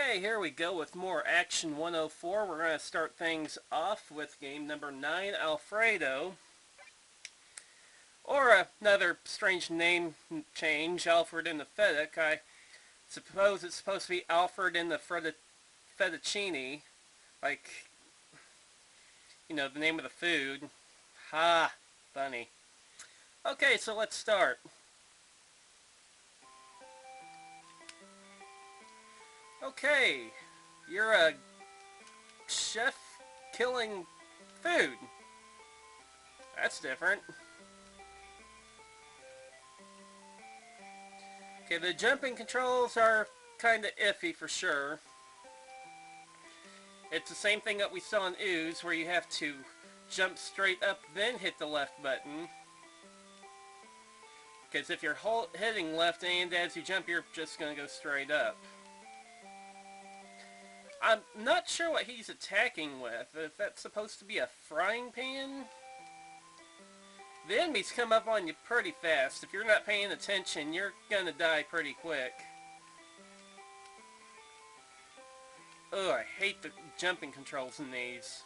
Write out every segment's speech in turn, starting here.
Okay, here we go with more Action 104. We're going to start things off with game number 9, Alfredo. Or another strange name change, Alfred in the Fedic. I suppose it's supposed to be Alfred in the fettuccine. Like, you know, the name of the food. Ha! Funny. Okay, so let's start. Okay, you're a chef killing food. That's different. Okay, the jumping controls are kind of iffy for sure. It's the same thing that we saw in Ooze, where you have to jump straight up, then hit the left button. Because if you're hitting left and as you jump, you're just going to go straight up. I'm not sure what he's attacking with. If that's supposed to be a frying pan? The enemies come up on you pretty fast. If you're not paying attention, you're going to die pretty quick. Oh, I hate the jumping controls in these.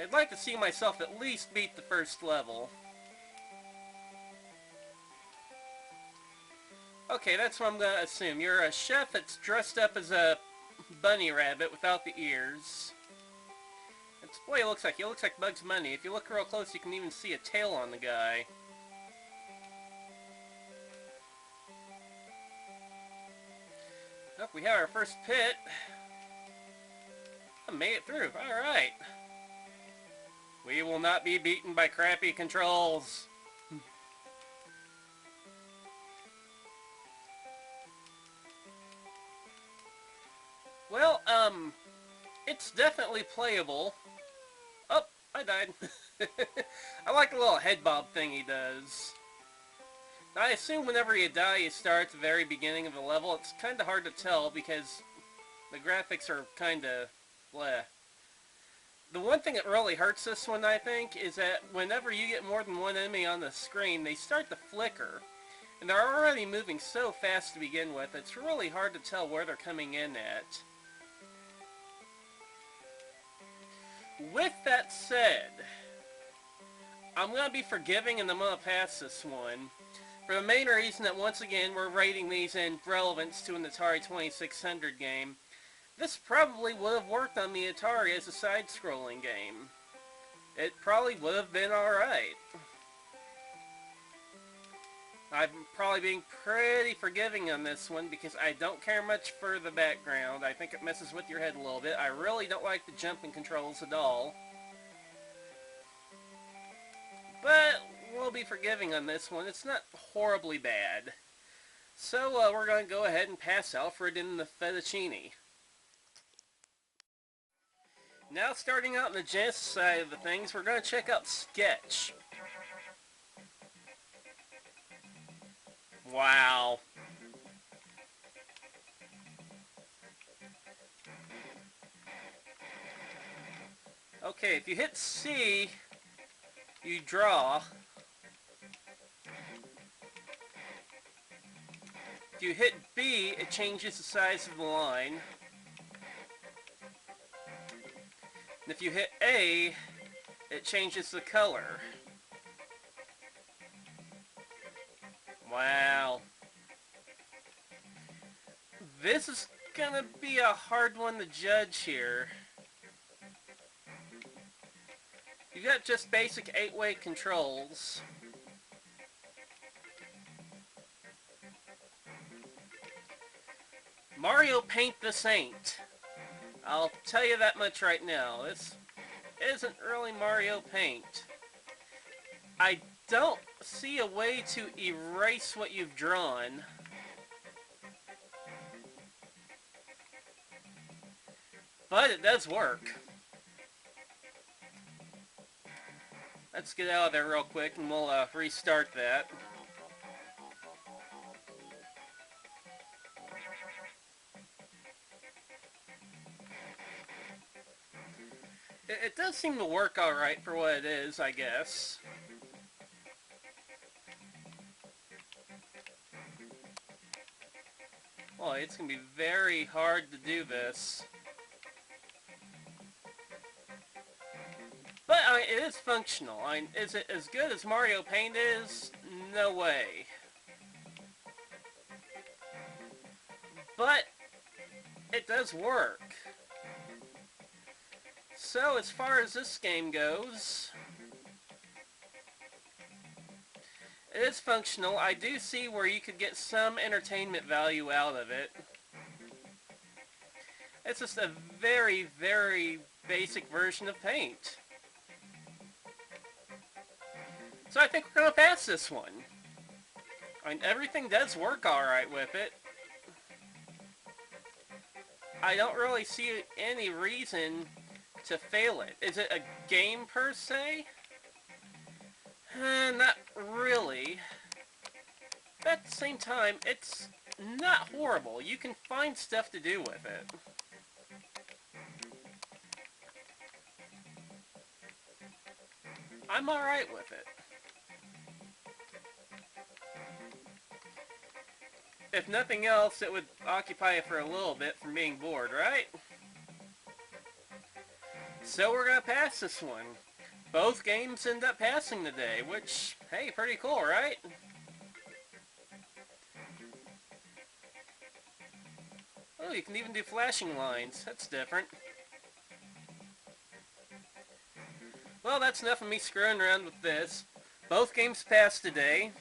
I'd like to see myself at least beat the first level. Okay, that's what I'm going to assume. You're a chef that's dressed up as a bunny rabbit without the ears. That's what he looks like. He looks like Bugs Bunny. If you look real close, you can even see a tail on the guy. Oh, we have our first pit. I made it through. Alright. We will not be beaten by crappy controls. Well, it's definitely playable. Oh, I died. I like the little head bob thing he does. Now, I assume whenever you die, you start at the very beginning of the level. It's kind of hard to tell because the graphics are kind of bleh. The one thing that really hurts this one, I think, is that whenever you get more than one enemy on the screen, they start to flicker. And they're already moving so fast to begin with, it's really hard to tell where they're coming in at. With that said, I'm going to be forgiving and I'm going to pass this one. For the main reason that, once again, we're rating these in relevance to an Atari 2600 game. This probably would have worked on the Atari as a side-scrolling game. It probably would have been alright. I'm probably being pretty forgiving on this one because I don't care much for the background. I think it messes with your head a little bit. I really don't like the jumping controls at all. But we'll be forgiving on this one. It's not horribly bad. So we're going to go ahead and pass Alfred in the fettuccine. Now, starting out on the Genesis side of the things, we're going to check out Sketch. Wow. Okay, if you hit C, you draw. If you hit B, it changes the size of the line. And if you hit A, it changes the color. Wow. This is gonna be a hard one to judge here. You've got just basic 8-way controls. Mario Paint this ain't. I'll tell you that much right now. This isn't really Mario Paint. I don't see a way to erase what you've drawn. But it does work. Let's get out of there real quick and we'll restart that. It does seem to work alright for what it is, I guess. boy, it's going to be very hard to do this. But, I mean, it is functional. I mean, is it as good as Mario Paint is? No way. But, it does work. So, as far as this game goes, it is functional. I do see where you could get some entertainment value out of it. It's just a very, very basic version of Paint. So I think we're going to pass this one. I mean, everything does work alright with it. I don't really see any reason to fail it. Is it a game per se? Not really. But at the same time, it's not horrible. You can find stuff to do with it. I'm alright with it. If nothing else, it would occupy it for a little bit from being bored, right? So we're gonna pass this one. Both games end up passing today, which, hey, pretty cool, right? Oh, you can even do flashing lines. That's different. Well, that's enough of me screwing around with this. Both games passed today.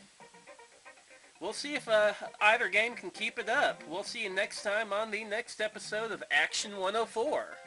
We'll see if either game can keep it up. We'll see you next time on the next episode of Action 104.